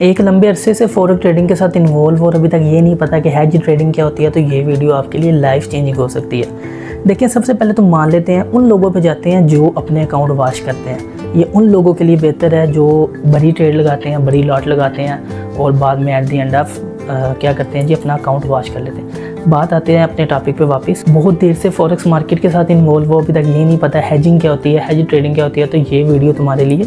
एक लंबे अरसे से फॉरेक्स ट्रेडिंग के साथ इन्वॉल्व और अभी तक ये नहीं पता कि हेज ट्रेडिंग क्या होती है, तो ये वीडियो आपके लिए लाइफ चेंजिंग हो सकती है। देखिए, सबसे पहले तो मान लेते हैं उन लोगों पे जाते हैं जो अपने अकाउंट वॉश करते हैं। ये उन लोगों के लिए बेहतर है जो बड़ी ट्रेड लगाते हैं, बड़ी लॉट लगाते हैं और बाद में एट द एंड ऑफ क्या करते हैं जी, अपना अकाउंट वॉश कर लेते हैं। बात आते हैं अपने टॉपिक पे वापस। बहुत देर से फॉरेक्स मार्केट के साथ इन्वॉल्व हो, अभी तक ये नहीं पता हेजिंग क्या होती है, हेज ट्रेडिंग क्या होती है, तो ये वीडियो तुम्हारे लिए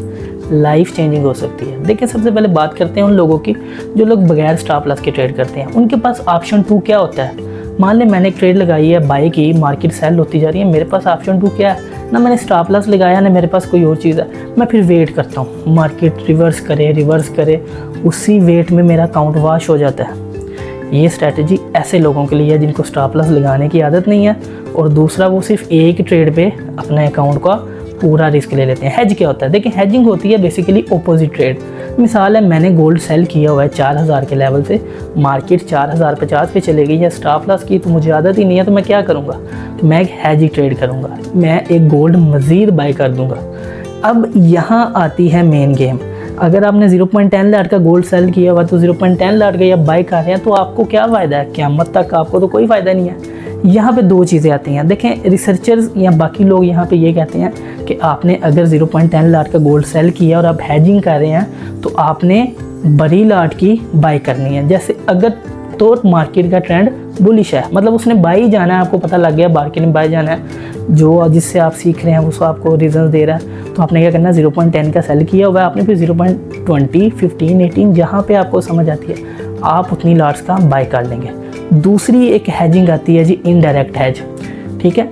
लाइफ चेंजिंग हो सकती है। देखिए, सबसे पहले बात करते हैं उन लोगों की जो लोग बगैर स्टॉप लॉस के ट्रेड करते हैं। उनके पास ऑप्शन 2 क्या होता है। मान ले मैंने एक ट्रेड लगाई है, बाई की, मार्केट सेल होती जा रही है, मेरे पास ऑप्शन 2 क्या है, ना मैंने स्टॉप लॉस लगाया ना मेरे पास कोई और चीज़ है। मैं फिर वेट करता हूँ, मार्केट रिवर्स करे, उसी वेट में मेरा अकाउंट वॉश हो जाता है। ये स्ट्रैटेजी ऐसे लोगों के लिए है जिनको स्टॉप लॉस लगाने की आदत नहीं है, और दूसरा वो सिर्फ एक ट्रेड पे अपने अकाउंट का पूरा रिस्क ले लेते हैं। हेज क्या होता है? देखिए, हेजिंग होती है बेसिकली ऑपोजिट ट्रेड। मिसाल है, मैंने गोल्ड सेल किया हुआ है 4000 के लेवल से, मार्केट 4050 पे चले गई है, स्टॉप लॉस की तो मुझे आदत ही नहीं है, तो मैं क्या करूँगा, मैं एक हेजिंग ट्रेड करूँगा, मैं एक गोल्ड मज़ीद बाय कर दूँगा। अब यहाँ आती है मेन गेम। अगर आपने 0.10 लाख का गोल्ड सेल किया हुआ तो 0.10 लाख का या बाय कर रहे हैं, तो आपको क्या फ़ायदा है? क़यामत तक आपको तो कोई फ़ायदा नहीं है। यहाँ पे दो चीज़ें आती हैं। देखें, रिसर्चर्स या बाकी लोग यहाँ पे ये कहते हैं कि आपने अगर 0.10 लाख का गोल्ड सेल किया और आप हेजिंग कर रहे हैं तो आपने बड़ी लाट की बाय करनी है। जैसे अगर तो मार्केट का ट्रेंड बुलिश है, मतलब उसने बाई जाना है, आपको पता लग गया मार्केट में बाय जाना है, जो जिससे आप सीख रहे हैं उसको आपको रीजंस दे रहा है, तो आपने क्या करना है, 0.10 का सेल किया हुआ है आपने, फिर 0.20, 15, 18 जहाँ पे आपको समझ आती है आप उतनी लॉट्स का बाय कर लेंगे। दूसरी एक हेजिंग आती है जी, इनडायरेक्ट हेज। ठीक है,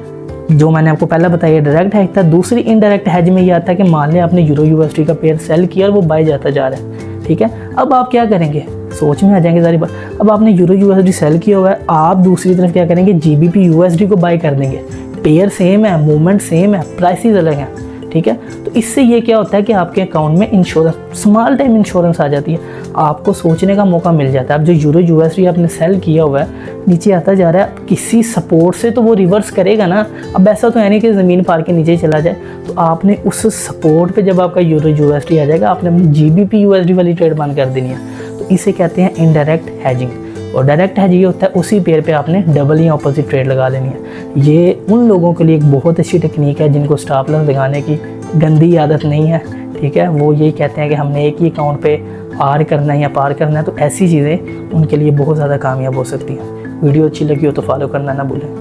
जो मैंने आपको पहला बताया डायरेक्ट हेज था। दूसरी इनडायरेक्ट हेज में ये आता है कि मान लें आपने यूरो यूएसडी का पेयर सेल किया और वो बाय जाता जा रहा है। ठीक है, अब आप क्या करेंगे, सोच में आ जाएंगे सारी बात। अब आपने यूरो यूएसडी सेल किया हुआ है, आप दूसरी तरफ क्या करेंगे, जीबीपी यूएसडी को बाय कर देंगे। पेयर सेम है, मूवमेंट सेम है, प्राइसेस अलग हैं। ठीक है, तो इससे ये क्या होता है कि आपके अकाउंट में इंश्योरेंस, स्मॉल टाइम इंश्योरेंस आ जाती है, आपको सोचने का मौका मिल जाता है। अब जो यूरो यूएसडी आपने सेल किया हुआ है नीचे आता जा रहा है, किसी सपोर्ट से तो वो रिवर्स करेगा ना। अब ऐसा तो है नहीं कि ज़मीन पार के नीचे चला जाए, तो आपने उस सपोर्ट पे जब आपका यूरो यूएसडी आ जाएगा, आपने अपनी जीबीपी यूएसडी वाली ट्रेड बंद कर देनी है। तो इसे कहते हैं इनडायरेक्ट हैजिंग। और डायरेक्ट हैज ये होता है उसी पेयर पे आपने डबल या ऑपोजिट ट्रेड लगा लेनी है। ये उन लोगों के लिए एक बहुत अच्छी टेक्निक है जिनको स्टॉप लॉस लगाने की गंदी आदत नहीं है। ठीक है, वो यही कहते हैं कि हमने एक ही अकाउंट पे आर करना है या पार करना है, तो ऐसी चीज़ें उनके लिए बहुत ज़्यादा कामयाब हो सकती हैं। वीडियो अच्छी लगी हो तो फॉलो करना ना भूलें।